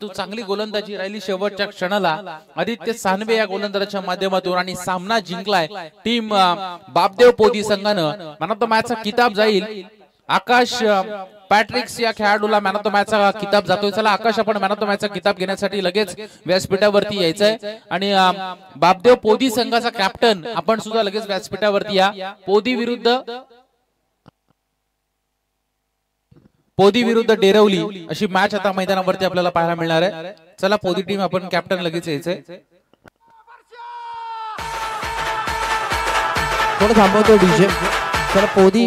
तो चांगली गोलंदाजी राहिली शेवटच्या क्षणाला आदित्य सानवे या गोलंदाजाच्या माध्यमातून आणि सामना जिंकलाय टीम बापदेव पोदी संघानं। मॅन ऑफ द मॅचचा किताब जाईल आकाश पॅट्रिक्स या खेळाडूला मॅन ऑफ द मॅचचा किताब जातोय। चला आकाश, आपण मॅन ऑफ द मॅचचा किताब घेण्यासाठी लगेच व्यासपीठावरती यायचंय आणि बापदेव पोदी संघाचा कॅप्टन आपण सुद्धा लगेच व्यासपीठावरती या। पोदी विरुद्ध डेरवली अशी मॅच आता मैदानावरती आपल्याला पाहायला मिळणार आहे। चला पोदी टीम, आपण कॅप्टन लगेच यायचंय। थोडं थांबवतो डीजे। चला पोदी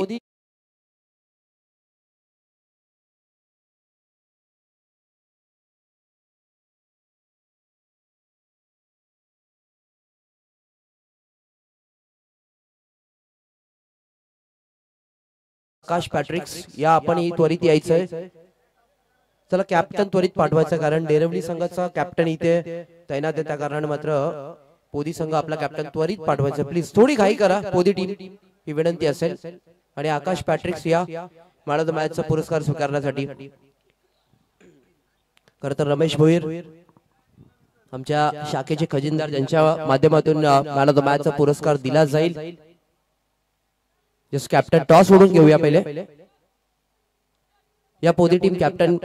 आकाश पॅट्रिक्स या आपण ही त्वरित यायचंय। चला कॅप्टन त्वरित पाठवायचं, कारण डेरवली संघाचा कॅप्टन इथे तैनात आहे, त्या कारणाने मात्र पोदी संघ आपला कॅप्टन त्वरित पाठवायचं। प्लीज थोडी घाई करा पोदी टीम, ही विनंती असेल। आणि आकाश पॅट्रिक्स या मॅन ऑफ द मॅचचा पुरस्कार स्वीकारण्यासाठी खरं तर रमेश भोईर आमच्या शाखेचे खजिनदार, ज्यांच्या माध्यमातून मॅन ऑफ द मॅचचा पुरस्कार दिला जाईल। जस्ट कॅप्टन टॉस ओढून घेऊया पहिले। या Podi team captain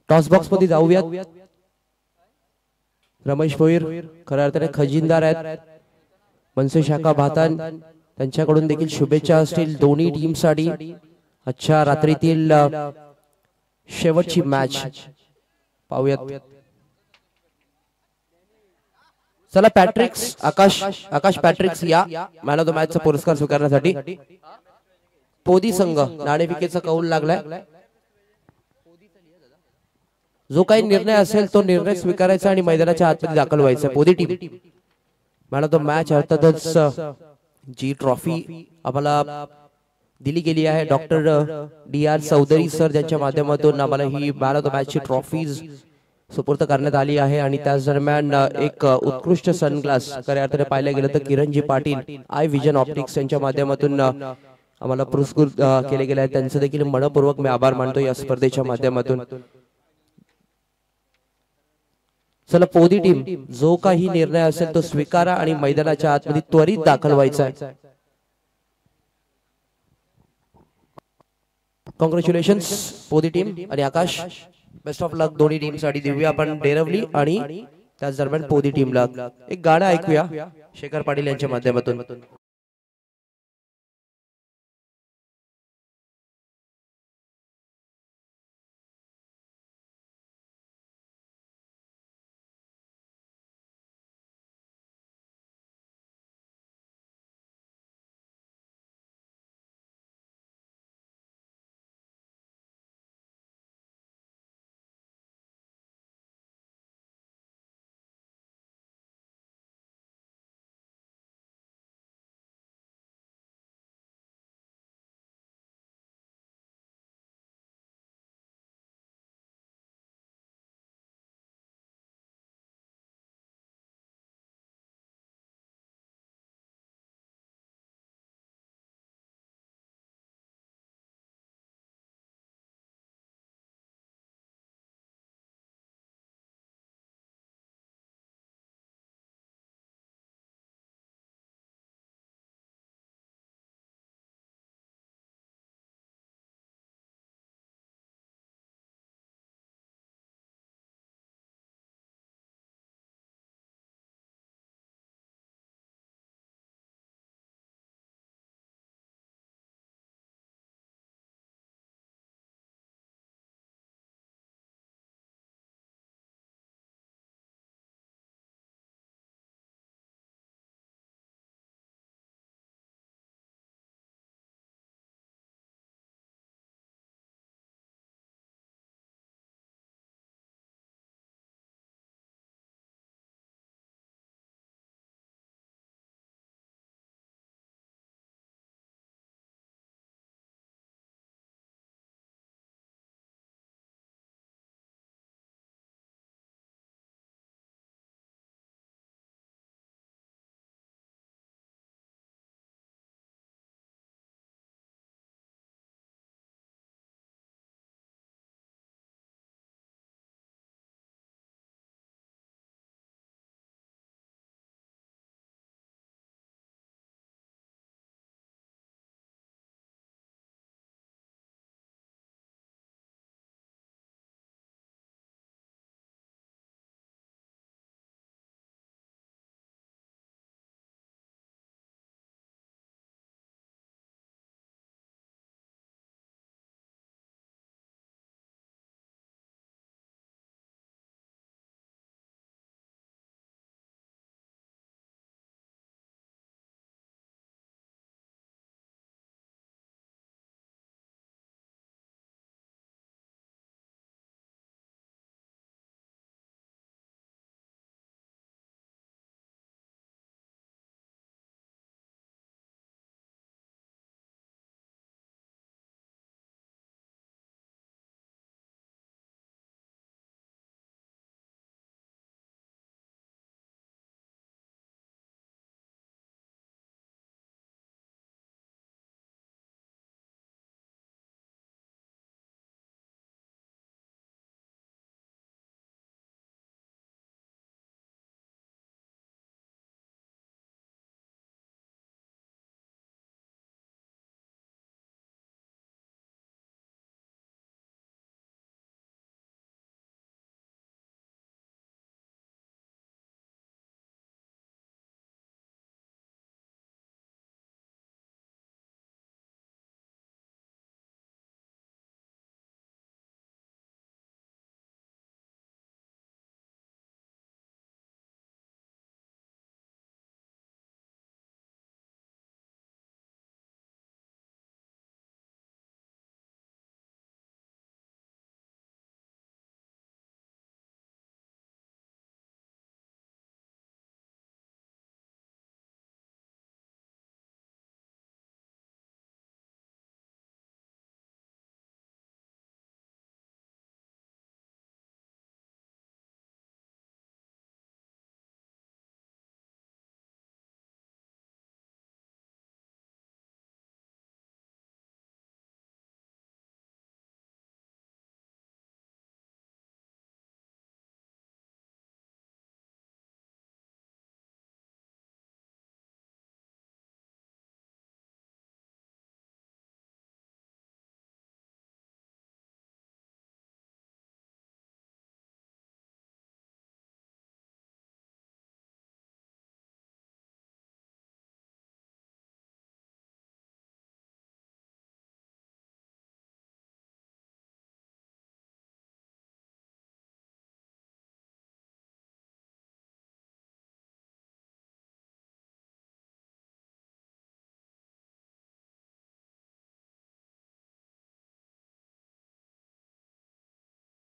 toss box मध्ये जाऊयात। रमेश भोईर खऱ्या अर्थाने खजिनदार आहेत, मनसे शाखा भातान, त्यांच्याकडून देखील शुभेच्छा असतील दोन्ही टीमसाठी। अच्छा रात्रीतील शेवटची मॅच पाहूयात। चला पॅट्रिक्स, आकाश पॅट्रिक्स या मॅन ऑफ द मॅचचा पुरस्कार स्वीकारण्यासाठी। पोदी संघ नाणेफिकेचा कौल लागलाय, जो काही निर्णय असेल तो निर्णय स्वीकारायचा आणि मैदानाच्या आतमध्ये दाखल व्हायचं। Podi team man of the match अर्थातच जी ट्रॉफी आम्हाला दिली गेली आहे डॉक्टर DR चौधरी सर, ज्यांच्या माध्यमातून आम्हाला he man of the मॅचची trophies सुपूर्द करण्यात आली आहे। आणि त्याच दरम्यान एक उत्कृष्ट सनग्लास खऱ्या अर्थाने पाहायला गेलं तर किरणजी पाटील आय विजन ऑप्टिक्स यांच्या माध्यमातून आम्हाला पुरस्कृत केले गेले आहे। त्यांचं देखील मनपूर्वक मी आभार मानतो या स्पर्धेच्या माध्यमातून। चला पोदी टीम, जो काही निर्णय असेल तो स्वीकारा आणि मैदानाच्या आतमध्ये त्वरित दाखल व्हायचा आहे। कॉंग्रॅच्युलेशन्स पोदी टीम आणि आकाश, बेस्ट ऑफ लक दोन्ही टीम साठी देऊया आपण डेरवली आणि त्याच दरम्यान पोदी टीमला एक गाणं ऐकूया शेखर पाटील यांच्या माध्यमातून।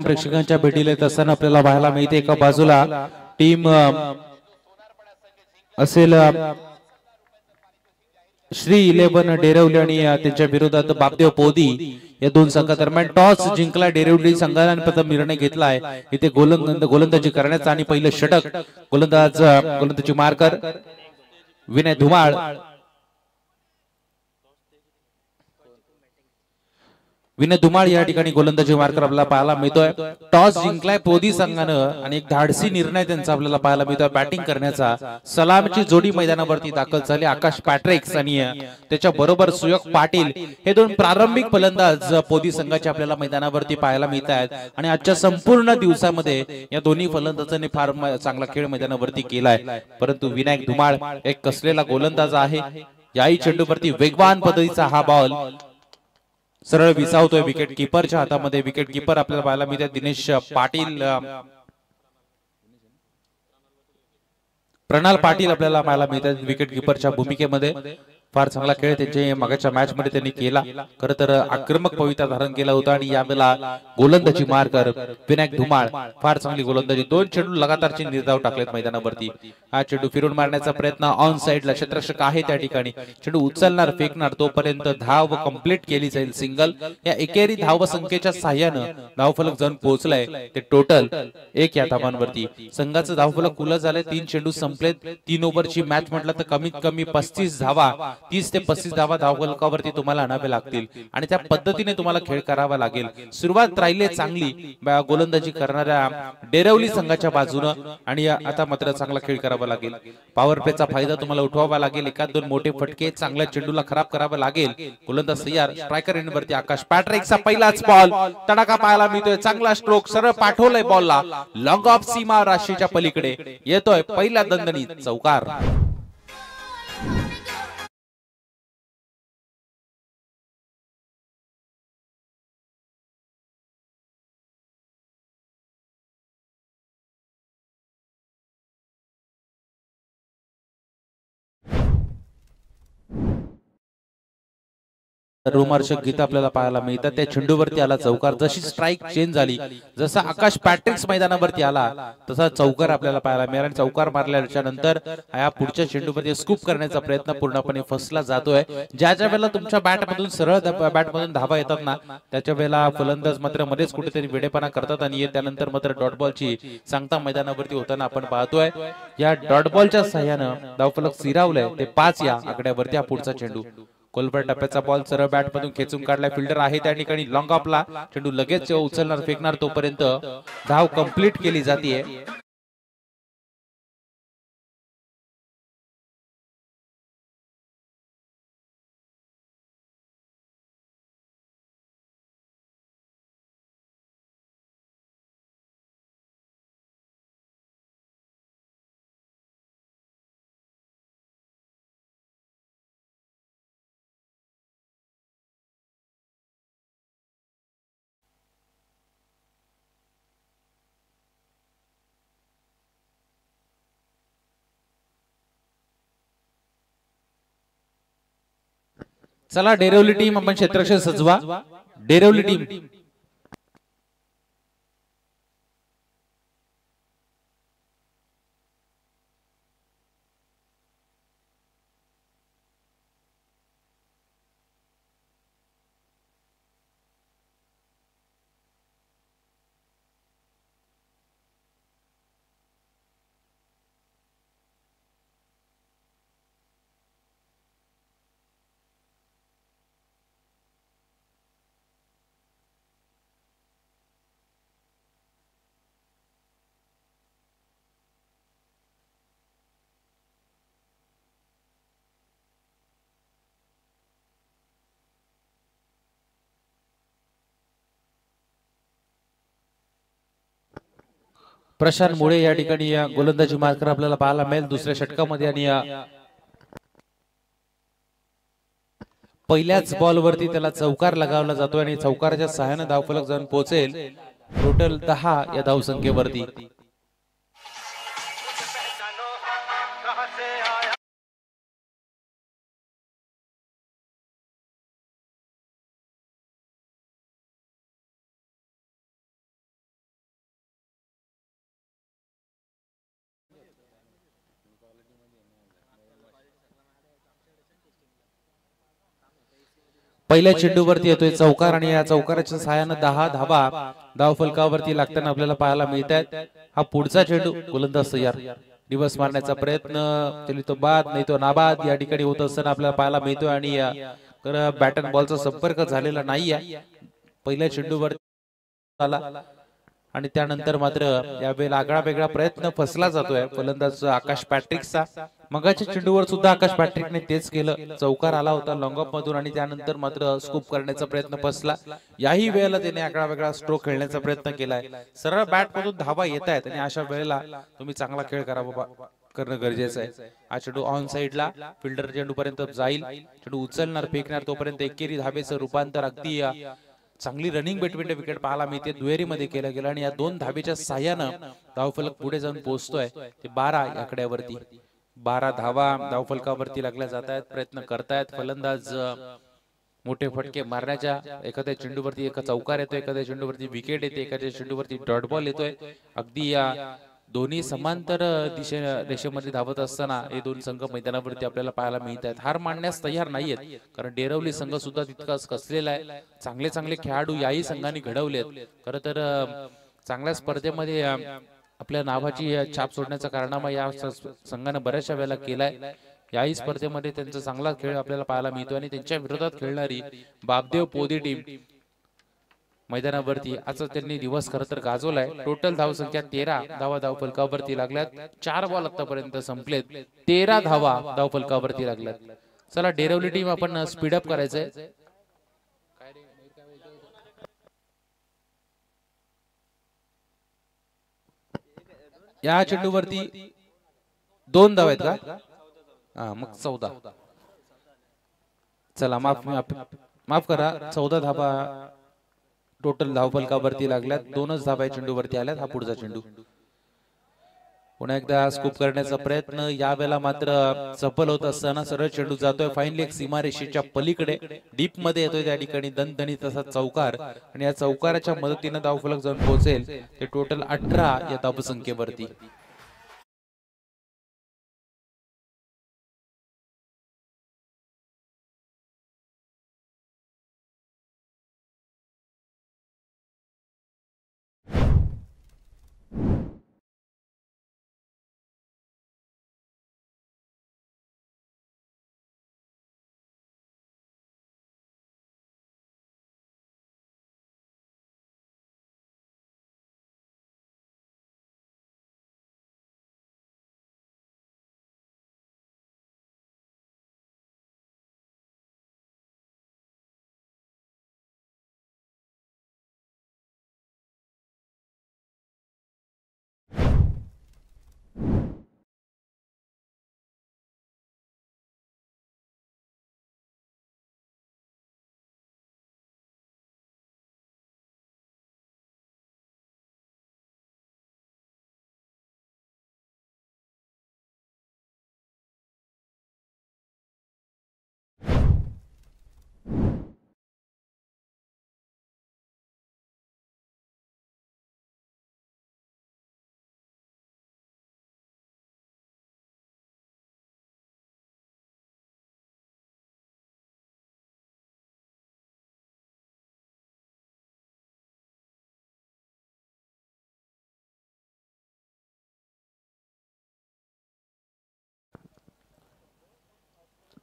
प्रेक्षकांच्या भेटीला येत असताना आपल्याला पाहायला मिळते एका बाजूला टीम असेल श्री 11 डेरवली आणि त्यांच्या विरोधात बापदेव पोदी या दोन संघादरम्यान टॉस जिंकला डेरवली संघाने प्रथम निर्णय घेतलाय इथे गोलंदाजी करण्याचा आणि पहिलं षटक गोलंदाजी मार्कर विनय धुमाळ या ठिकाणी गोलंदाजी मार्कर आपल्याला पाहायला मिळतोय टॉस जिंकलाय पोदी संघानं आणि एक धाडसी निर्णय त्यांचा आपल्याला पाहायला मिळतोय बॅटिंग करण्याचा सलामची जोडी मैदानावरती दाखल झाली आकाश पॅट्रिक्स आणि त्याच्या बरोबर सुयोग पाटील हे दोन प्रारंभिक फलंदाज पोदी संघाचे आपल्याला मैदानावरती पाहायला मिळत आहेत आणि आजच्या संपूर्ण दिवसामध्ये या दोन्ही फलंदाजांनी फार चांगला खेळ मैदानावरती केलाय परंतु विनायक धुमाळ एक कसलेला गोलंदाज आहे याही चेंडूवरती वेगवान पद्धतीचा हा बॉल सरळ विसावतोय विकेट किपरच्या हातामध्ये विकेट किपर आपल्याला पाहायला मिळते दिनेश पाटील प्रणाल पाटील आपल्याला पाहायला मिळतात विकेट किपरच्या भूमिकेमध्ये फार चांगला खेळ त्यांच्या मागच्या मॅच मध्ये त्यांनी केला खरं तर आक्रमक पवित्रा धारण केला होता आणि यावेळेला गोलंदाजी मार्कर विनायक धुमाळ फार चांगली गोलंदाजी दोन चेंडू लगातारचे निर्धाव टाकलेत मैदानावरती हा चेंडू फिरून मारण्याचा प्रयत्न ऑन साइडला क्षेत्ररक्षक आहे त्या ठिकाणी चेंडू उचलणार फेकणार तोपर्यंत धाव कंप्लीट केली जाईल सिंगल या एकेरी धाव संख्येच्या सहाय्यानं धावफलक जाऊन पोहोचलाय ते टोटल 1 या धावांवरती संघाचं धावफलक खुलं झालंय 3 चेंडू संपलेत 3 ओव्हरची मॅच म्हटलं तर कमीत कमी 35 धावा 30 ते 35 धावा धावफलकावरती तुम्हाला आणावे लागतील आणि त्या पद्धतीने तुम्हाला खेळ करावा लागेल सुरुवात राहिली चांगली गोलंदाजी करणाऱ्या डेरवली संघाच्या बाजूने आणि आता मात्र चांगला खेळ करावा लागेल पॉवर प्लेचा फायदा तुम्हाला उठवावा लागेल एखाद दोन मोठे फटके चांगल्या चेंडूला खराब करावा लागेल गोलंदाज तयार स्ट्रायकर एंडवरती आकाश पॅट्रिक्सचा पहिलाच बॉल तडाखा पाहायला मिळतोय चांगला स्ट्रोक सरळ पाठवलंय बॉलला लॉंग ऑफ सीमा राशीच्या पलीकडे येतोय पहिला दणदणीत चौकार रोमांचक गीत आपल्याला पाहायला मिळतात त्या चेंडूवरती आला चौकार जशी स्ट्राइक चेंज झाली जसा आकाश पॅट्रिक्स मैदानावरती आला तसा चौकार आपल्याला पाहायला मिळाला आणि चौकार मारल्याच्या नंतर या पुढच्या चेंडूवरती स्कूप करण्याचा प्रयत्न पूर्णपणे फसला जातोय ज्याच्या वेळेला तुमच्या बॅटमधून सरळ बॅटमधून धावा येतात ना त्याच्या वेळेला फलंदाज मात्र मध्येच कुठेतरी वेडेपणा करतात आणि त्यानंतर मात्र डॉट बॉलची सांगता मैदानावरती होताना आपण पाहतोय या डॉट बॉलच्या सहाय्यानं धावफलक स्थिरावलंय ते 5 या आकड्यावरती हा पुढचा चेंडू कोलबर टप्प्याचा बॉल सरळ बॅट मधून खेचून काढलाय फिल्डर आहे त्या ठिकाणी लॉंग ऑफला चेंडू लगेच उचलणार फेकणार तोपर्यंत धाव कंप्लीट केली जाते चला डेरवली टीम आपण क्षेत्ररक्षक सजवा डेरवली टीम प्रशांत मुळे या ठिकाणी या गोलंदाजी मार्कर आपल्याला पाहायला मिळेल दुसऱ्या षटकामध्ये आणि पहिल्याच बॉल वरती त्याला चौकार लगावला जातो आणि चौकाराच्या सहाय्याने धावफलक जाऊन पोहोचेल टोटल 10 या धावसंख्येवरती पहिल्या चेंडूवरती येतोय चौकार आणि या चौकाराच्या सहाय्याने 10 धावा धाव फलकावरती लागताना आपल्याला पाहायला मिळतात. हा पुढचा चेंडू गोलंदाज तयार दिवस मारण्याचा प्रयत्न केली तो बाद नाही तो नाबाद या ठिकाणी होत असताना आपल्याला पाहायला मिळतोय आणि बॅट अँड बॉलचा संपर्क झालेला नाहीये. पहिल्या चेंडूवर आला आणि त्यानंतर मात्र यावेळेला आगळा वेगळा प्रयत्न फसला जातोय फलंदाज आकाश पॅट्रिकचा. मगाच्या चेंडूवर सुद्धा आकाश पॅट्रिकने तेच केलं. चौकार आला होता लॉंग ऑफ मधून आणि त्यानंतर मात्र स्कूप करण्याचा प्रयत्न फसला. याही वेळेला त्याने आगळा वेगळा स्ट्रोक खेळण्याचा प्रयत्न केलाय. सरळ बॅट मधून धावा येत आहेत आणि अशा वेळेला तुम्ही चांगला खेळ करा बाबा करणं गरजेचं आहे. हा चेंडू ऑन साइडला फिल्डर चेंडू पर्यंत जाईल. चेंडू उचलणार फेकणार तोपर्यंत एकेरी धाबेचं रूपांतर अगदी चांगली रनिंग बिटवीन द विकेट पाहायला मिळते. दुहेरीमध्ये केलं गेलं आणि या 2 धाबेच्या साह्यानं धावफलक पुढे जाऊन पोहोचतोय ते 12 या आकड्यावरती. 12 धावा धावफलकावरती लागल्या जात आहेत. प्रयत्न करतायत फलंदाज मोठे फटके मारण्याच्या. एखाद्या चेंडूवरती एका चौकार येतोय एखाद्या चेंडूवरती विकेट येते एखाद्या चेंडूवरती डॉट बॉल येतोय. अगदी या दोन्ही समांतर रेषेमध्ये धावत असताना हे 2 संघ मैदानावरती आपल्याला पाहायला मिळत आहेत. हार मानण्यास तयार नाहीयेत कारण डेरवली संघ सुद्धा तितकाच कसलेला आहे. चांगले चांगले खेळाडू याही संघाने घडवलेत. खरं तर चांगल्या स्पर्धेमध्ये आपल्या नावाची छाप सोडण्याचा कारनामा या संघाने बऱ्याचशा वेळेला केलाय. याही स्पर्धेमध्ये त्यांचा चांगला खेळ आपल्याला पाहायला मिळतो आणि त्यांच्या विरोधात खेळणारी बापदेव पोदी टीम मैदानावरती आज त्यांनी दिवस खरं तर गाजवलाय. टोटल धाव संख्या 13 धावा धाव फलकावरती लागल्यात. 4 बॉल आतापर्यंत संपलेत. 13 धावा धाव फलकावरती लागल्यात. चला डेरवली टीम आपण स्पीड अप करायचंय. या चेंडूवरती 2 धावा आहेत का? हा मग 14. चला माफ करा 14 धावा टोटल धावफलकावरती लागल्यात. 2च धावा चेंडूवरती आल्यात. हा पुढचा चेंडू पुन्हा एकदा स्कूप करण्याचा प्रयत्न. यावेळेला मात्र सफल होत असताना सरळ चेंडू जातोय फाईन लेग सीमारेषेच्या पलीकडे डीप मध्ये येतोय. त्या ठिकाणी दणदणीत असा चौकार आणि या चौकाराच्या मदतीने धावफलक जाऊन पोहोचेल ते टोटल 18 या धावसंख्येवरती.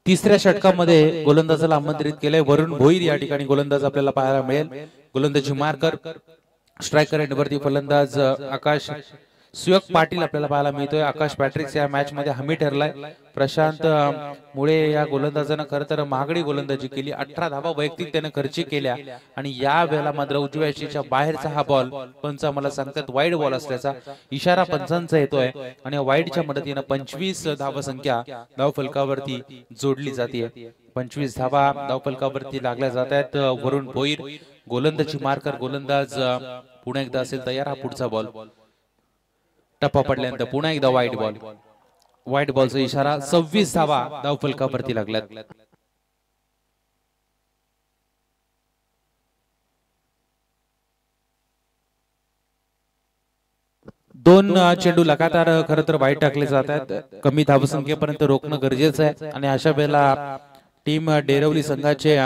तिसऱ्या षटकामध्ये गोलंदाजाला आमंत्रित केलंय वरुण भोईर. या ठिकाणी गोलंदाज आपल्याला पाहायला मिळेल. गोलंदाजी मार्कर स्ट्रायकर एंडवरती फलंदाज आकाश सुयोग पाटील आपल्याला पाहायला मिळतोय. आकाश पॅट्रिक्स या मॅच मध्ये हमी ठरलाय. प्रशांत मुळे या गोलंदाजानं खरं तर महागडी गोलंदाजी केली. 18 धावा वैयक्तिक त्याने खर्ची केल्या आणि या वेळेला मात्र उजव्या यष्टीच्या बाहेरचा हा बॉल पंच मला सांगतात वाईड बॉल असल्याचा इशारा पंचांचा येतोय आणि वाईडच्या मदतीने 25 धावसंख्या धावफलकावरती जोडली जाते. 25 धावा धावफलकावरती लागल्या जात आहेत. वरुण भोईर गोलंदाजी मार्कर गोलंदाज पुन्हा एकदा असेल तयार. हा पुढचा बॉल टप्पा पडल्यानंतर पुन्हा एकदा वाईट बॉलचा इशारा. 26 धावा धावफलकावरती लागल्यात. दोन चेंडू लगातार खरं तर वाईट टाकले जात आहेत. कमी धावसंख्येपर्यंत रोखणं गरजेचं आहे आणि अशा वेळेला टीम डेरवली संघाचे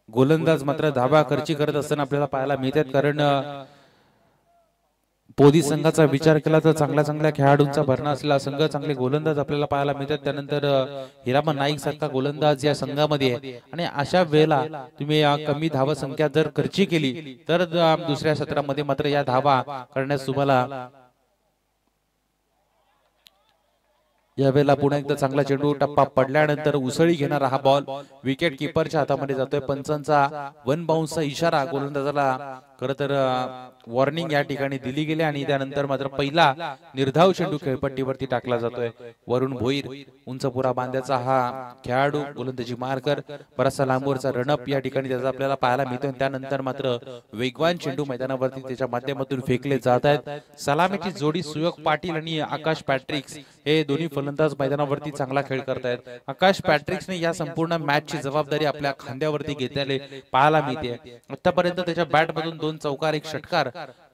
गोलंदाज मात्र धाबा खर्ची करत असताना आपल्याला पाहायला मिळतात, कारण पोदी संघाचा विचार केला तर चांगल्या चांगल्या खेळाडूंचा भरणा असलेला संघ, चांगले गोलंदाज आपल्याला पाहायला मिळतात. त्यानंतर हिरामन नाईक सारखा गोलंदाज या संघामध्ये आहे आणि अशा वेळेला तुम्ही कमी धावा संख्या जर खर्ची केली तर दुसऱ्या सत्रामध्ये मात्र या धावा करण्यास तुम्हाला यावेळेला पुन्हा एकदा चांगला चेंडू टप्पा पडल्यानंतर उसळी घेणारा हा बॉल विकेट किपरच्या हातामध्ये जातोय. पंचांचा वन बाउन्सचा इशारा गोलंदाजाला खरं तर वॉर्निंग या ठिकाणी दिली गेली आणि त्यानंतर मात्र पहिला निर्धाव चेंडू खेळपट्टीवरती टाकला जातोय. वरुण भोईर उंचपुरा बांध्याचा हा खेळाडू गोलंदाजी मार्कर बराचसा लांबवरचा रनअप या ठिकाणी त्याचा आपल्याला पाहायला मिळतोय. त्यानंतर मात्र वेगवान चेंडू मैदानावरती त्याच्या माध्यमातून फेकले जात आहेत. सलामीची जोडी सुयोग पाटील आणि आकाश पॅट्रिक्स हे दोन्ही फलंदाज मैदानावरती चांगला खेळ करतायत. आकाश पॅट्रिक्सने या संपूर्ण मॅचची जबाबदारी आपल्या खांद्यावरती घेतलेले पाहायला मिळते. आतापर्यंत त्याच्या बॅटमधून 2 चौकार 1 षटकार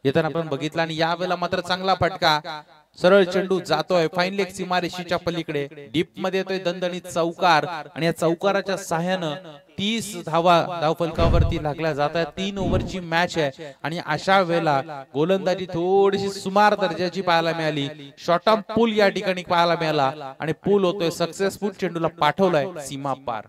येताना आपण बघितला आणि यावेळेला मात्र चांगला फटका सरळ चेंडू जातोय फाईन लेग सीमारेषेच्या पलीकडे डीप मध्ये येतोय दणदणीत चौकार आणि या चौकाराच्या सहाय्यानं 30 धावा धावफलकावरती लागल्या जात आहेत. 3 ओव्हरची मॅच आहे आणि अशा वेळेला गोलंदाजी थोडीशी सुमार दर्जाची पाहायला मिळाली. शॉर्ट ऑफ पूल या ठिकाणी पाहायला मिळाला आणि पूल होतोय सक्सेसफुल. चेंडूला पाठवलाय सीमा पार.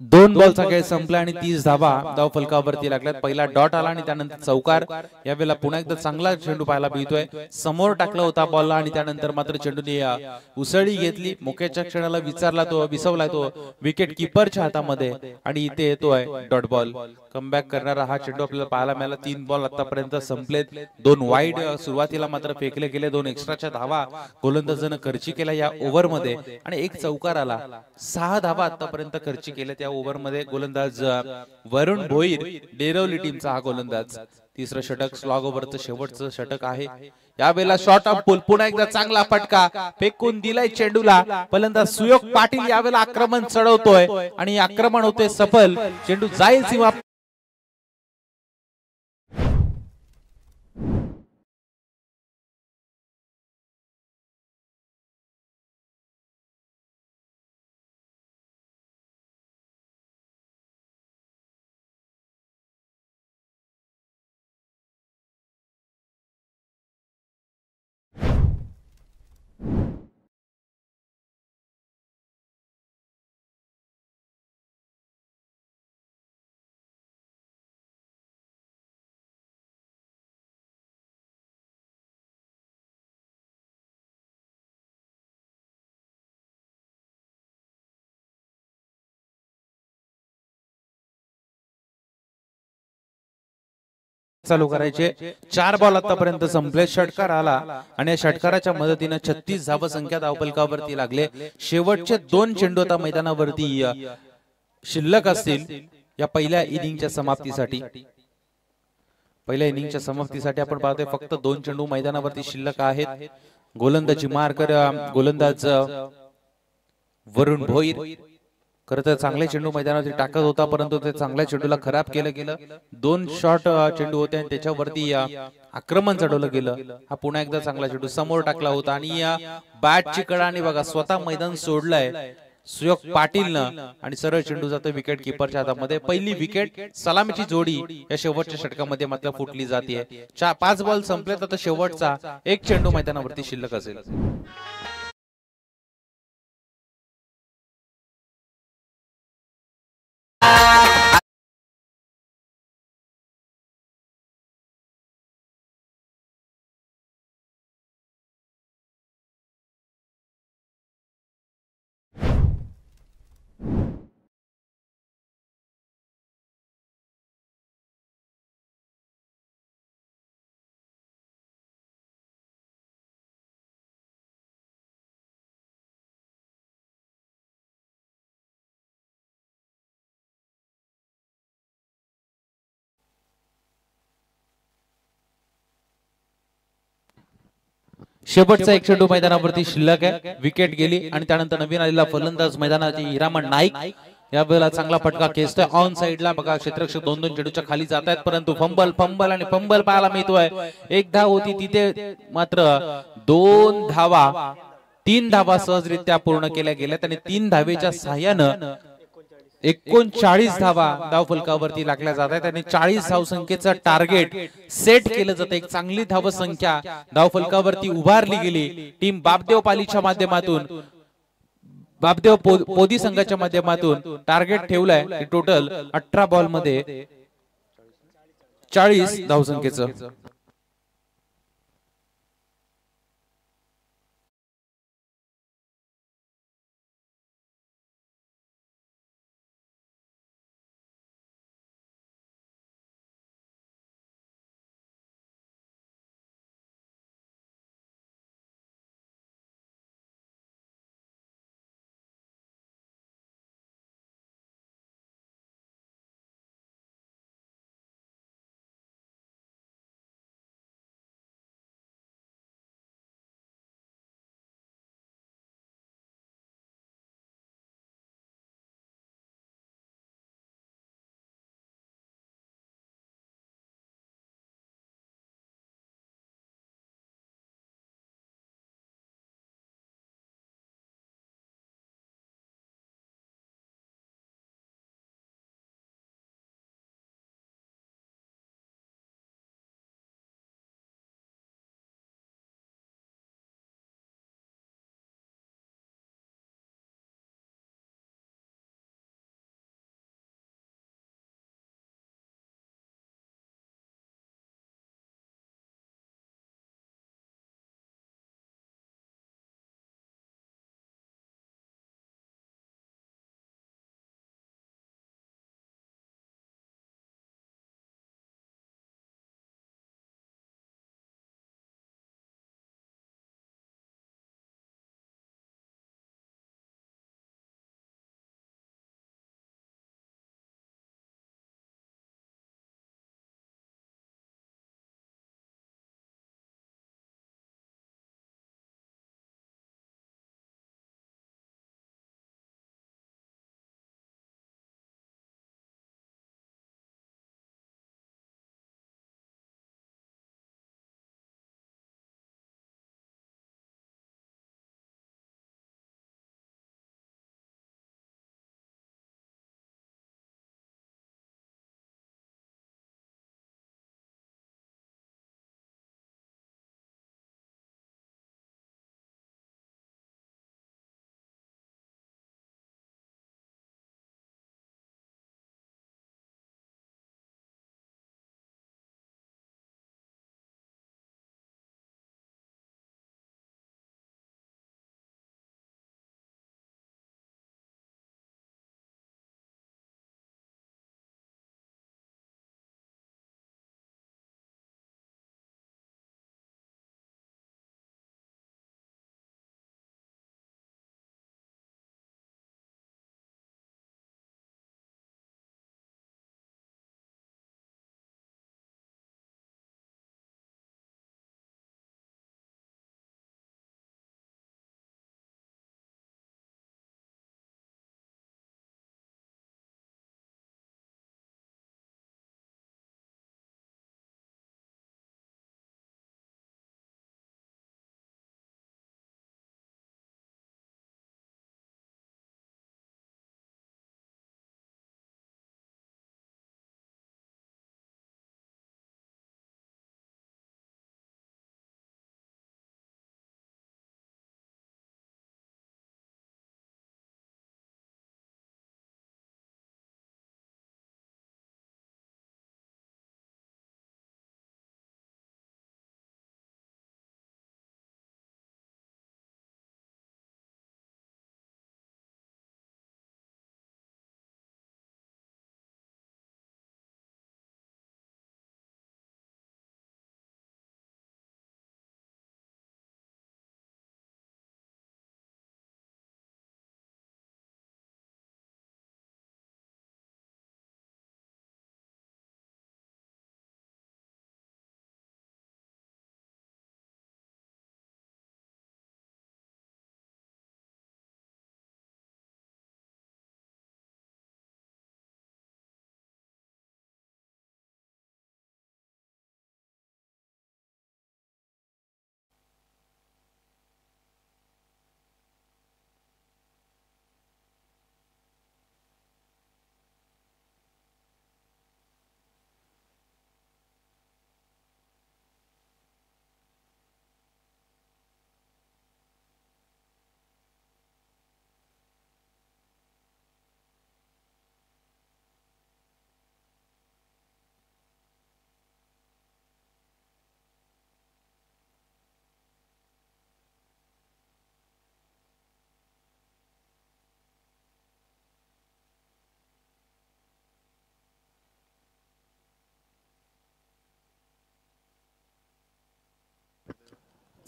दोन बॉलचा खेळ संपला आणि 30 धावा धाव फलकावरती लागल्यात. पहिला डॉट आला आणि त्यानंतर चौकार. यावेळेला पुन्हा एकदा चांगला चेंडू पाहायला मिळतोय. समोर टाकला होता बॉलला आणि त्यानंतर मात्र चेंडूने उसळी घेतली. मोक्याच्या क्षणाला विसवला तो विकेट किपरच्या हातामध्ये आणि इथे येतोय डॉट बॉल. कमबॅक करणारा हा चेंडू आपल्याला पाहायला मिळाला. 3 बॉल आतापर्यंत संपलेत. 2 वाईड सुरुवातीला मात्र फेकले गेले. 2 एक्स्ट्राच्या धावा गोलंदाजानं खर्ची केल्या या ओव्हर मध्ये आणि 1 चौकार आला. 6 धावा आतापर्यंत खर्ची केल्या त्या ओव्हर मध्ये. गोलंदाज वरुण भोईर डेरवली टीमचा हा गोलंदाज. तिसरं षटक स्लॉग ओव्हरचं शेवटचं षटक आहे. यावेळेला शॉर्ट ऑफ पूल पुन्हा एकदा चांगला फटका फेकून दिलाय चेंडूला. फलंदाज सुयोग पाटील यावेळेला आक्रमण चढवतोय आणि आक्रमण होते सफल. चेंडू जाईल सीमा चालू करायचे. 4 बॉल आतापर्यंत संपले. षटकार आला आणि या षटकाराच्या मदतीने 36 धाव संख्या धावफलकावरती लागले. शेवटचे 2 चेंडू आता मैदानावरती शिल्लक असतील या पहिल्या इनिंगच्या समाप्तीसाठी. पहिल्या इनिंगच्या समाप्तीसाठी आपण पाहतोय फक्त 2 चेंडू मैदानावरती शिल्लक आहेत. गोलंदाजी मार्कर गोलंदाज वरुण भोईर खरं तर चांगले चेंडू मैदानावरती टाकत होता, परंतु ते चांगल्या चेंडूला खराब केलं गेलं. 2 शॉट चेंडू होते आणि त्याच्यावरती आक्रमण चढवलं गेलं. हा पुन्हा एकदा चांगला चेंडू समोर टाकला होता आणि या बॅटची कडाने बघा स्वतः मैदान सोडलंय सुयोग पाटीलनं आणि सरळ चेंडू जातो विकेट किपरच्या हातामध्ये. पहिली विकेट सलामीची जोडी या शेवटच्या षटकामध्ये मात्र फुटली जाते. 5 बॉल संपले तर शेवटचा 1 चेंडू मैदानावरती शिल्लक असेल. शेवटचा एक चेंडू मैदानावरती शिल्लक आहे, विकेट गेली आणि त्यानंतर नवीन आलेला फलंदाज मैदानाची हिरामण नाईक या वेळेला चांगला फटका खेचतोय ऑन साइडला. बघा क्षेत्ररक्षक दोन दोन चेंडूच्या खाली जात आहेत, परंतु फंबल फंबल आणि फंबल पाहायला मिळतोय. एक धाव होती तिथे मात्र 2 धावा 3 धावा सहजरित्या पूर्ण केल्या गेल्यात आणि 3 धावेच्या सहाय्यानं 39 धावा धावफलकावरती लागल्या जात आहेत आणि 40 धावसंख्येचं टार्गेट सेट केलं जातं. एक चांगली धावसंख्या धावफलकावरती उभारली गेली. टीम बापदेव पालीच्या माध्यमातून बापदेव पोदी संघाच्या माध्यमातून टार्गेट ठेवलंय टोटल 18 बॉल मध्ये 40 धावसंख्येचं.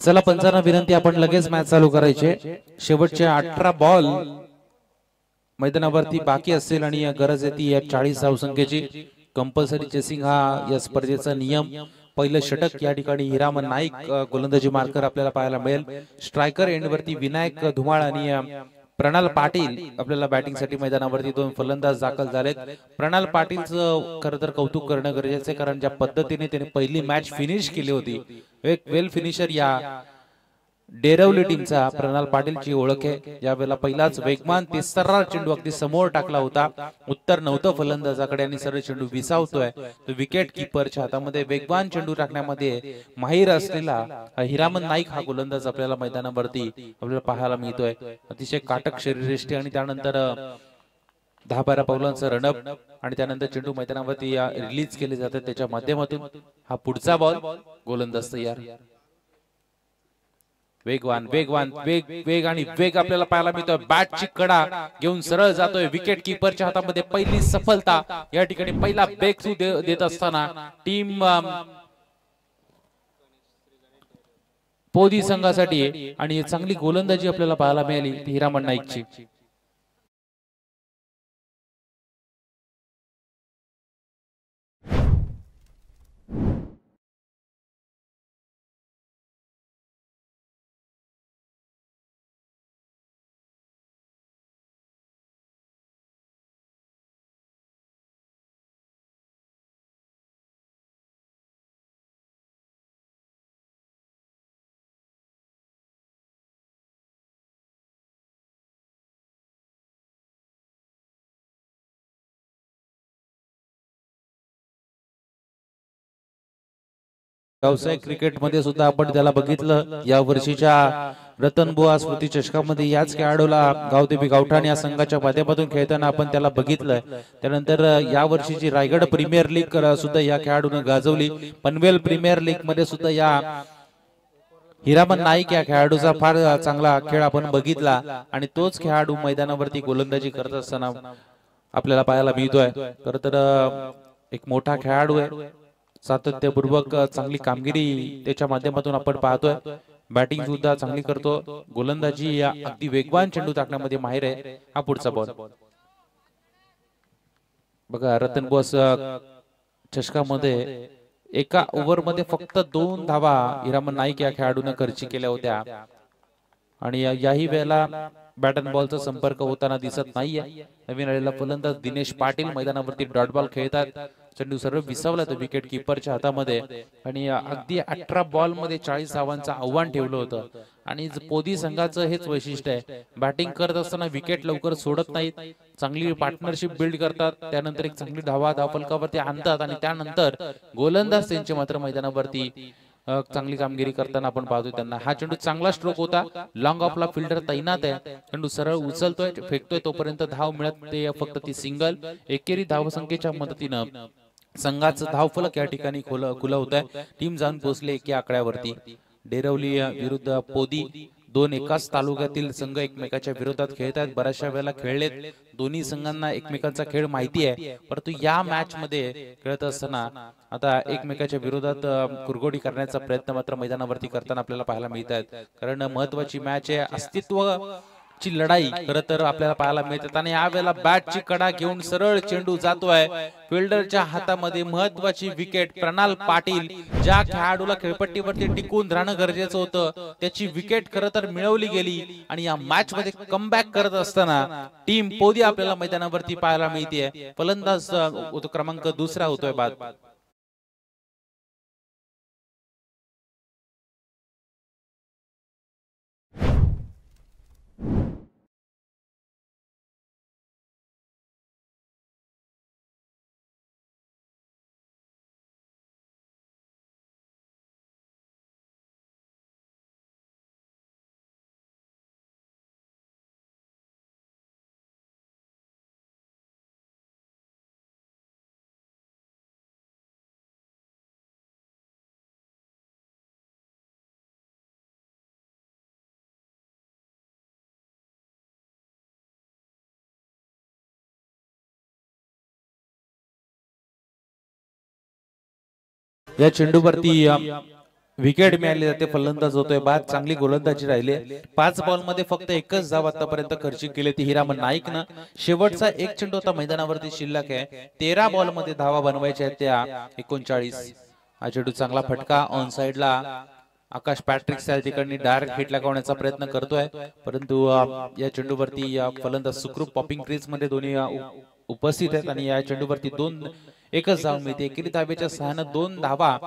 चला पंचांना विनंती, आपण लगेच मॅच चालू करायचे। शेवटचे 18 बॉल मैदानावरती बाकी असेल आणि गरज आहे ती 40 धावसंख्येची। कंपल्सरी चेसिंग हा या स्पर्धेचा नियम। पहिलं षटक या ठिकाणी हिरामन नाईक गोलंदाजी मार्कर आपल्याला पाहायला मिळेल। स्ट्रायकर एंडवरती विनायक धुमाळ आणि प्रणाल पाटील आपल्याला बॅटिंगसाठी मैदानावरती दोन फलंदाज दाखल झालेत। प्रणाल पाटीलचं खरं तर कौतुक करणं गरजेचं आहे, कारण ज्या पद्धतीने त्याने पहिली मॅच फिनिश केली होती, एक वेल फिनिशर या डेरवली टीमचा प्रणाल पाटीलची ओळख आहे। यावेळेला पहिलाच वेगवान तिसरा चेंडू अगदी समोर टाकला होता, उत्तर नव्हतं फलंदाजाकडे आणि सरळ चेंडू विसावतोय। तो विकेट किपरच्या हातामध्ये वेगवान चेंडू टाकण्यामध्ये माहिर असलेला हिरामन नाईक हा गोलंदाज आपल्याला मैदानावरती आपल्याला पाहायला मिळतोय। अतिशय काटक शरीरयष्टी आणि त्यानंतर 10-12 पावलांचं रनअप आणि त्यानंतर चेंडू मैदानावरती रिलीज केले जातात त्याच्या माध्यमातून। हा पुढचा बॉल, गोलंदाज तयार। वेगवान वेगवान वेग वेग आणि वेग आपल्याला पाहायला मिळतोय। बॅटची कडा घेऊन सरळ जातोय, विकेट किपरच्या हातामध्ये पहिली सफलता। या ठिकाणी पहिला ब्रेक थ्रू देत असताना टीम पोदी संघासाठी आणि चांगली गोलंदाजी आपल्याला पाहायला मिळाली हिरामन नाईकची। व्यावसायिक क्रिकेटमध्ये सुद्धा आपण त्याला बघितलं। या वर्षीच्या रतनबुवा स्मृती चषकामध्ये याच खेळाडूला गावदेवी गावठाण या संघाच्या माध्यमातून खेळताना आपण त्याला बघितलंय। त्यानंतर या वर्षीची रायगड प्रीमियर लीग सुद्धा या खेळाडूने गाजवली। पनवेल प्रीमियर लीग मध्ये सुद्धा या हिरामन नाईक या खेळाडूचा फार चांगला खेळ आपण बघितला आणि तोच खेळाडू मैदानावरती गोलंदाजी करत असताना आपल्याला पाहायला मिळतोय। खरं तर एक मोठा खेळाडू आहे, सातत्यपूर्वक चांगली कामगिरी त्याच्या माध्यमातून आपण पाहतोय। बॅटिंग सुद्धा चांगली करतो, गोलंदाजी अगदी वेगवान चेंडू टाकण्यामध्ये माहिर आहे। हा पुढचा बॉल बघा, रतनबुवा चषकामध्ये एका ओव्हर मध्ये फक्त 2 धावा हिरामन नाईक या खेळाडूने खर्ची केल्या होत्या आणि याही वेळेला बॅट अँड बॉलचा संपर्क होताना दिसत नाहीये। नवीन आलेला फलंदाज दिनेश पाटील मैदानावरती डॉट बॉल खेळतात। चेंडू सर्व विसावला तो विकेट किपरच्या हातामध्ये आणि अगदी 18 बॉल मध्ये 40 धावांचं आव्हान ठेवलं होतं। आणि पोदी संघाचं हेच वैशिष्ट्य आहे, बॅटिंग करत असताना विकेट लवकर सोडत नाहीत, चांगली पार्टनरशिप बिल्ड करतात, त्यानंतर एक चांगली धावा धावफलकावरती आणतात आणि त्यानंतर गोलंदाज त्यांचे मात्र मैदानावरती चांगली कामगिरी करताना आपण पाहतोय त्यांना। हा चेंडू चांगला स्ट्रोक होता, लॉंग ऑफला फिल्डर तैनात आहे, चेंडू सरळ उचलतोय फेकतोय, तोपर्यंत धाव मिळत ते फक्त ती सिंगल। एकेरी धावसंख्येच्या मदतीनं संघाचं धावफलक या ठिकाणी खुलं होत आहे। टीम जाऊन पोहोचले एका आकड्यावरती। डेरवली विरुद्ध पोदी, दोन एकाच तालुक्यातील संघ एकमेकाच्या विरोधात खेळतात, बऱ्याचशा वेळेला खेळलेत। दोन्ही संघांना एकमेकांचा खेळ माहिती आहे, परंतु या मॅच मध्ये खेळत असताना आता एकमेकाच्या विरोधात कुरघोडी करण्याचा प्रयत्न मात्र मैदानावरती करताना आपल्याला पाहायला मिळत आहेत। कारण महत्वाची मॅच आहे, अस्तित्व ची लढाई खरं तर आपल्याला पाहायला मिळते आणि यावेळेला बॅटची कडा घेऊन सरळ चेंडू जातोय फिल्डरच्या हातामध्ये। महत्वाची विकेट, प्रणाल पाटील ज्या खेळाडूला खेळपट्टीवरती टिकून राहणं गरजेचं होतं त्याची विकेट खरं तर मिळवली गेली आणि या मॅच मध्ये कमबॅक करत असताना टीम पोदी आपल्याला मैदानावरती पाहायला मिळते। फलंदाज क्रमांक 2 होतोय बाद। या चेंडूवरती विकेट मिळाली जाते. फलंदाज होतोय बाद. चांगली गोलंदाजी राहिली. 5 बॉल मध्ये फक्त एकच धाव आतापर्यंत खर्चिक केली ती हिरामन नाईकनं. शेवटचा एक चेंडू आता मैदानावरती शिल्लक आहे. 13 बॉल मध्ये धावा बनवायच्या आहेत त्या 39. हा चेंडू चांगला फटका ऑन साइडला. आकाश पॅट्रिक्स त्या ठिकाणी डायरेक्ट हिट लगावण्याचा प्रयत्न करतोय, परंतु या चेंडूवरती फलंदाज सुखरूप पॉपिंग क्रीज मध्ये दोन्ही उपस्थित आहेत आणि या चेंडूवरती एकच धाव मिळते. एकेरी धावेच्या सहाय्याने 2 धावा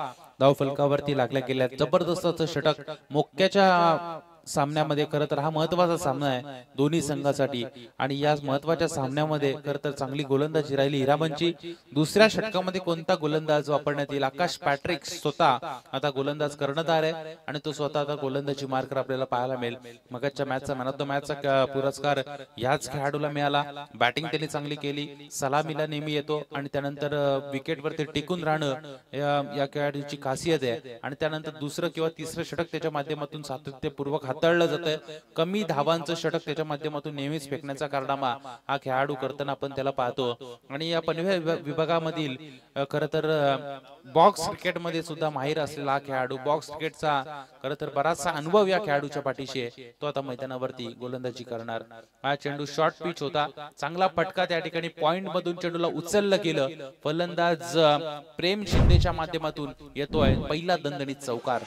धाव फलकावरती लागल्या गेल्या. जबरदस्त असं षटक मोक्याच्या सामन्यामध्ये. खरं तर हा महत्वाचा सामना आहे दोन्ही संघासाठी आणि या महत्वाच्या सामन्यामध्ये खरं तर चांगली गोलंदाजी राहिली हिरामनची. दुसऱ्या षटकामध्ये कोणता गोलंदाज वापरण्यात येईल? आकाश पॅट्रिक्स स्वतः आता गोलंदाज कर्णधार आहे आणि तो स्वतः आता गोलंदाजी मार्कर आपल्याला पाहायला मिळेल. मगाच्या मॅचचा मॅन ऑफ द मॅचचा पुरस्कार याच खेळाडूला मिळाला. बॅटिंग त्यांनी चांगली केली, सलामीला नेहमी येतो आणि त्यानंतर विकेटवरती टिकून राहणं या खेळाडूची खासियत आहे आणि त्यानंतर दुसरं किंवा तिसरं षटक त्याच्या माध्यमातून सातत्यपूर्वक हाताळलं जातं. कमी धावांचं षटक त्याच्या माध्यमातून नेहमीच फेकण्याचा कारनामा हा खेळाडू करताना आपण त्याला पाहतो. आणि या पनवेल विभागामधील खरं तर बॉक्स क्रिकेट मध्ये सुद्धा माहिर असलेला हा खेळाडू, बॉक्स क्रिकेटचा खरं तर बराचसा अनुभव या खेळाडूच्या पाठीशी आहे. तो आता मैदानावरती गोलंदाजी करणार. हा चेंडू शॉर्ट पिच होता, चांगला फटका त्या ठिकाणी पॉइंट मधून चेंडूला उचललं गेलं. फलंदाज प्रेम शिंदेच्या माध्यमातून येतोय पहिला दणदणीत चौकार.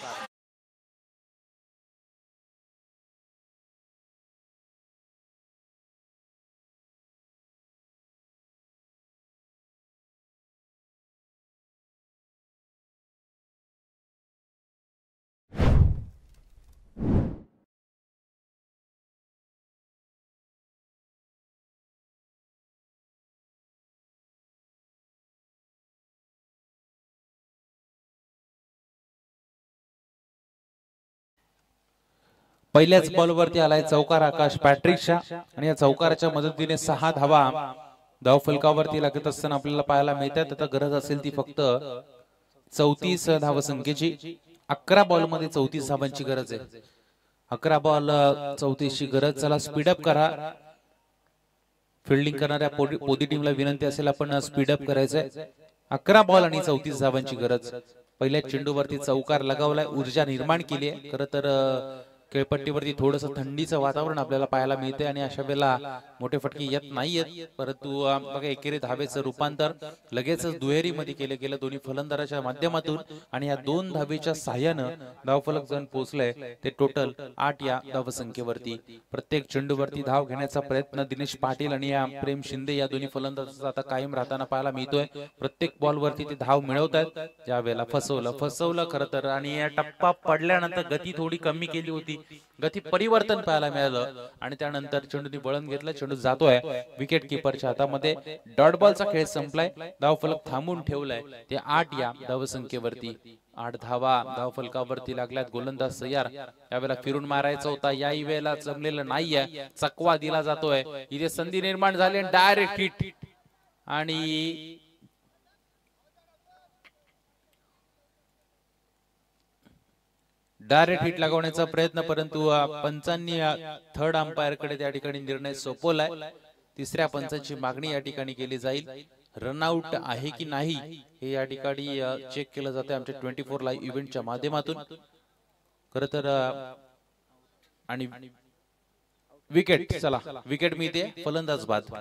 पहिल्याच बॉलवरती आलाय चौकार आकाश पॅट्रिकच्या आणि या चौकाराच्या मदतीने 6 धावा धाव फलकावरती लागत असताना आपल्याला पाहायला मिळतात. आता गरज असेल ती फक्त 34 धावसंख्येची. 11 बॉल मध्ये 34 धावांची गरज आहे. 11 बॉल 34 ची गरज. चला स्पीडअप करा. फिल्डिंग करणाऱ्या पोदी टीमला विनंती असेल आपण स्पीडअप करायचंय. 11 बॉल आणि 34 धावांची गरज. पहिल्या चेंडूवरती चौकार लगावलाय, ऊर्जा निर्माण केली आहे. खरं तर खेळपट्टीवरती थोडंसं थंडीचं वातावरण आपल्याला पाहायला मिळते आणि अशा वेळेला मोठे फटके येत नाहीयेत, परंतु बघा एकेरी धावेचं रूपांतर लगेचच दुहेरीमध्ये केलं गेलं दोन्ही फलंदाजाच्या माध्यमातून आणि या 2 धावेच्या सहाय्यानं धावफलक जण पोहोचलंय ते टोटल 8 या धावसंख्येवरती. प्रत्येक चेंडूवरती धाव घेण्याचा प्रयत्न दिनेश पाटील आणि या प्रेम शिंदे या दोन्ही फलंदाजांचा आता कायम राहताना पाहायला मिळतोय. प्रत्येक बॉलवरती ते धाव मिळवतात. ज्या वेळेला फसवलं खरं तर आणि या टप्पा पडल्यानंतर गती थोडी कमी केली होती, गती परिवर्तन पाहायला मिळालं आणि त्यानंतर चेंडूने वळण घेतलं. चेंडू जातोय विकेट किपरच्या हातामध्ये. डॉट बॉलचा खेळ संपलाय. धावफलक थांबून ठेवलाय ते 8 या धावसंख्येवरती. 8 धावा धावफलकावरती लागल्यात. गोलंदाज तयार. यावेळेला फिरून मारायचा होता, याही वेळेला जमलेलं नाहीये. चकवा दिला जातोय. इथे संधी निर्माण झाली आणि डायरेक्ट हिट आणि डायरेक्ट हिट लागवण्याचा प्रयत्न, परंतु पंचांनी थर्ड अंपायर कडे त्या ठिकाणी निर्णय सोपवलाय. तिसऱ्या पंचांची मागणी या ठिकाणी केली जाईल. रनआउट आहे की नाही हे या ठिकाणी चेक केलं जाते आमच्या 24 लाईव्ह इव्हेंटच्या माध्यमातून. खरं तर आणि विकेट, चला विकेट मिळते, फलंदाज बाद.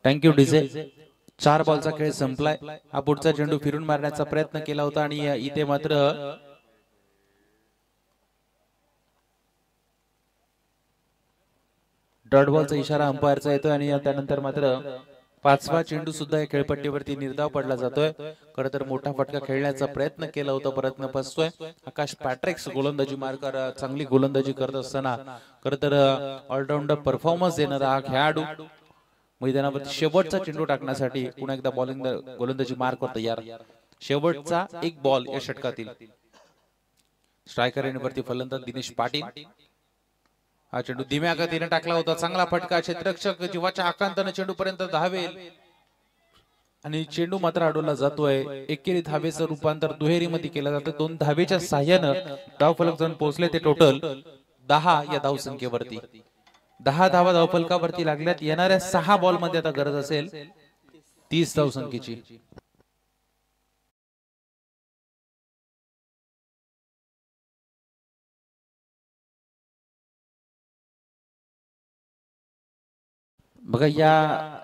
Thank you DJ. 4 बॉलचा खेळ संपलाय. हा पुढचा चेंडू फिरून मारण्याचा प्रयत्न केला होता आणि इथे मात्र डॉट बॉलचा इशारा अंपायरचा येतोय आणि त्यानंतर मात्र पाचवा चेंडू सुद्धा या खेळपट्टीवरती निर्धाव पडला जातोय. खरं तर मोठा फटका खेळण्याचा प्रयत्न केला होता, प्रयत्न फसतोय. आकाश पॅट्रिक्स गोलंदाजी मार्कर चांगली गोलंदाजी करत असताना खरं तर ऑलराऊंडर परफॉर्मन्स देणारा हा खेळाडू मैदानावरती शेवटचा चेंडू टाकण्यासाठी पुन्हा एकदा बॉलिंग गोलंदाजी मार्कवर तयार. शेवटचा एक बॉल या षटकातील. स्ट्रायकर येण्यावरती फलंदाज दिनेश पाटील. हा चेंडू धीम्या गतीने टाकला होता, चांगला फटका. क्षेत्ररक्षक जीवाच्या आकांताने चेंडू पर्यंत धावेल आणि चेंडू मात्र अडवला जातोय. एकेरी धावेचं रूपांतर दुहेरीमध्ये केलं जातं. 2 धावेच्या साह्यानं धावफलक जाऊन पोहोचले ते टोटल 10 या धावसंख्येवरती. 10 धावा धावफलकावरती लागल्यात. येणाऱ्या 6 बॉल मध्ये आता गरज असेल 30 धावसंख्येची. बघा या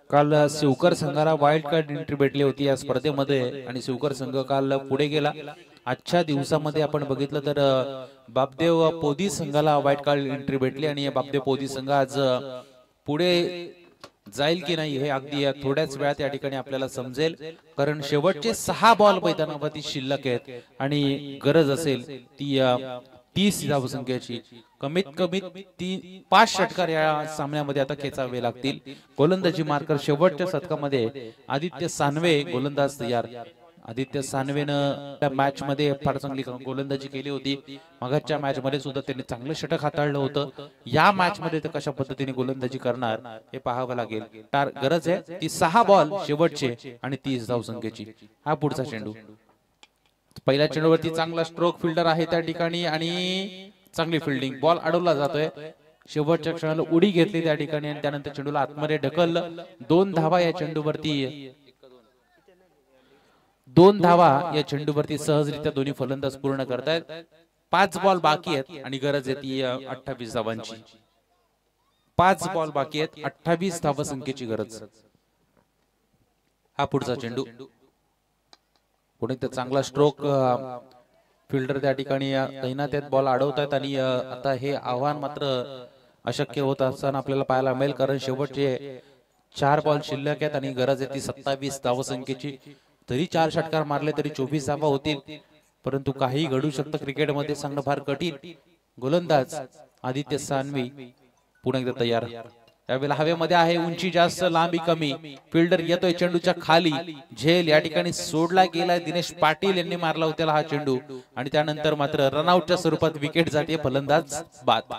काल शिवकर संघाला वाईल्ड कार्ड एंट्री भेटली होती या स्पर्धेमध्ये आणि शिवकर संघ काल पुढे गेला. आजच्या दिवसामध्ये आपण बघितलं तर बापदेव पोदी संघाला वाईल्ड कार्ड एंट्री भेटली आणि बापदेव पोदी संघ आज पुढे जाईल की नाही हे अगदी थोड्याच वेळात या ठिकाणी आपल्याला समजेल. कारण शेवटचे 6 बॉल मैदानावरती शिल्लक आहेत आणि गरज असेल ती 30 धावसंख्येची. कमीत कमी 5 षटकार या सामन्यामध्ये आता खेचावे लागतील. गोलंदाजी मार्कर शेवटच्या शतकामध्ये आदित्य सानवे गोलंदाज तयार. आदित्य सानवेनं त्या मॅच मध्ये फार चांगली गोलंदाजी केली होती. मागच्या मॅच मध्ये सुद्धा त्यांनी चांगलं षटक हाताळलं होतं. या मॅच मध्ये तर कशा पद्धतीने गोलंदाजी करणार हे पाहावं लागेल. गरज आहे ती 6 बॉल शेवटचे आणि 30 धावसंख्येची. हा पुढचा चेंडू. पहिल्या चेंडूवरती चांगला स्ट्रोक फिल्डर आहे त्या ठिकाणी आणि चांगली फिल्डिंग. बॉल अडवला जातोय. शेवटच्या क्षणाला उडी घेतली त्या ठिकाणी आणि त्यानंतर चेंडूला आतमध्ये ढकललं. 2 धावा या चेंडूवरती 2 धावा या चेंडूवरती सहजरित्या दोन्ही फलंदाज पूर्ण करतायत. 5 बॉल बाकी आहेत आणि गरज आहे ती 28 धावांची. 5 बॉल बाकी आहेत, 28 धावसंख्येची गरज. हा पुढचा चेंडू. पुढे चांगला स्ट्रोक फिल्डर त्या ठिकाणी तैनात आहेत. बॉल अडवतायत आणि आता हे आव्हान मात्र अशक्य होत असताना आपल्याला पाहायला मिळेल. कारण शेवटचे 4 बॉल शिल्लक आहेत आणि गरज आहे ती 27 धावसंख्येची. तरी 4 षटकार मारले तरी 24 धावा होतील. परंतु काही घडू शकतं क्रिकेटमध्ये, सांगणं फार कठीण. गोलंदाज आदित्य सानवी पुन्हा एकदा तयार. त्यावेळेला हवेमध्ये आहे, उंची जास्त लांबी कमी. फिल्डर येतोय चेंडूच्या खाली. झेल या ठिकाणी सोडला गेलाय. दिनेश पाटील यांनी मारला होता हा चेंडू आणि त्यानंतर मात्र रनआउटच्या स्वरूपात विकेट जाते. फलंदाज बाद.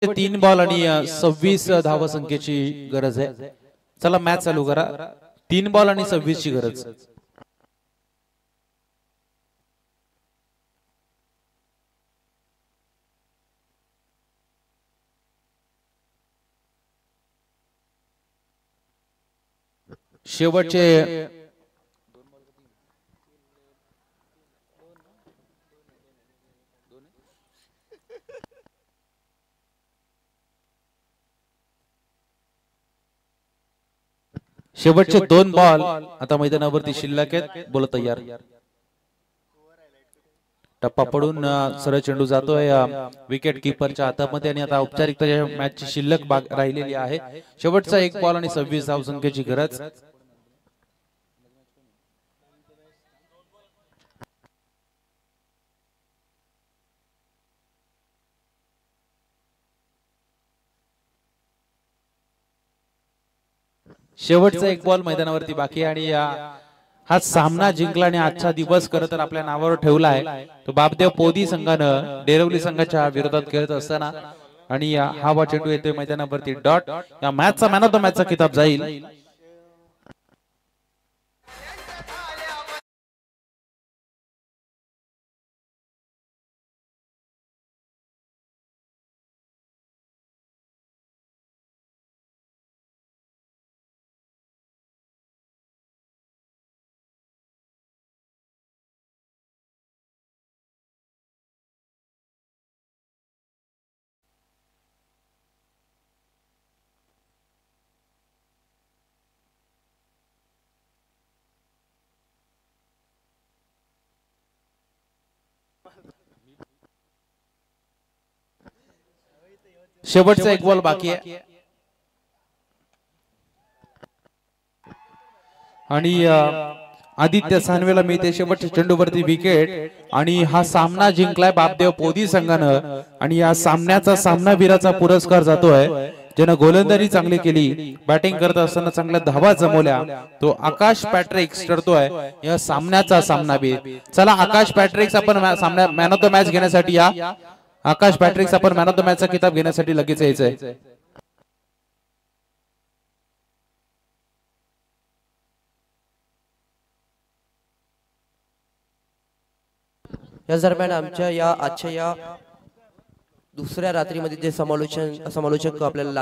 तीन बॉल आणि 26 धावसंख्येची गरज आहे. चला मॅच चालू करा. 3 बॉल आणि 26 ची गरज. शेवटचे शेवटचे 2 बॉल आता मैदानावरती शिल्लक आहेत. बोल तयार. टप्पा पडून सरळ चेंडू जातोय विकेट किपरच्या हातामध्ये आणि आता औपचारिकता मॅचची शिल्लक राहिलेली आहे. शेवटचा 1 बॉल आणि 26 धावसंख्येची गरज. शेवटचा 1 बॉल मैदानावरती बाकी आणि हा सामना जिंकला आणि आजचा दिवस खरं तर आपल्या नावावर ठेवला आहे. तो बापदेव पोदी संघानं डेरवली संघाच्या विरोधात खेळत असताना आणि हा चेंडू येतोय मैदानावरती डॉट. या मॅचचा मॅन ऑफ द मॅचचा किताब जाईल शेवटचा एक बॉल बाकी आहे आणि आदित्य सानवेला मिळते शेवटच्या चेंडूवरती विकेट आणि हा सामना जिंकलाय बापदेव पोदी संघानं आणि या सामन्याचा सामनावीराचा पुरस्कार जातोय ज्यानं गोलंदाजी चांगली केली बॅटिंग करत असताना चांगल्या धावा जमवल्या तो आकाश पॅट्रिक्स ठरतोय या सामन्याचा सामनावीर चला आकाश पॅट्रिक्स आपण मॅन ऑफ द मॅच घेण्यासाठी या आकाश पॅट्रिक्स आपण मॅन ऑफ द मॅचचा किताब घेण्यासाठी लगेच यायचंय या दरम्यान आमच्या या आजच्या या दुसऱ्या रात्रीमध्ये जे समालोचक आपल्याला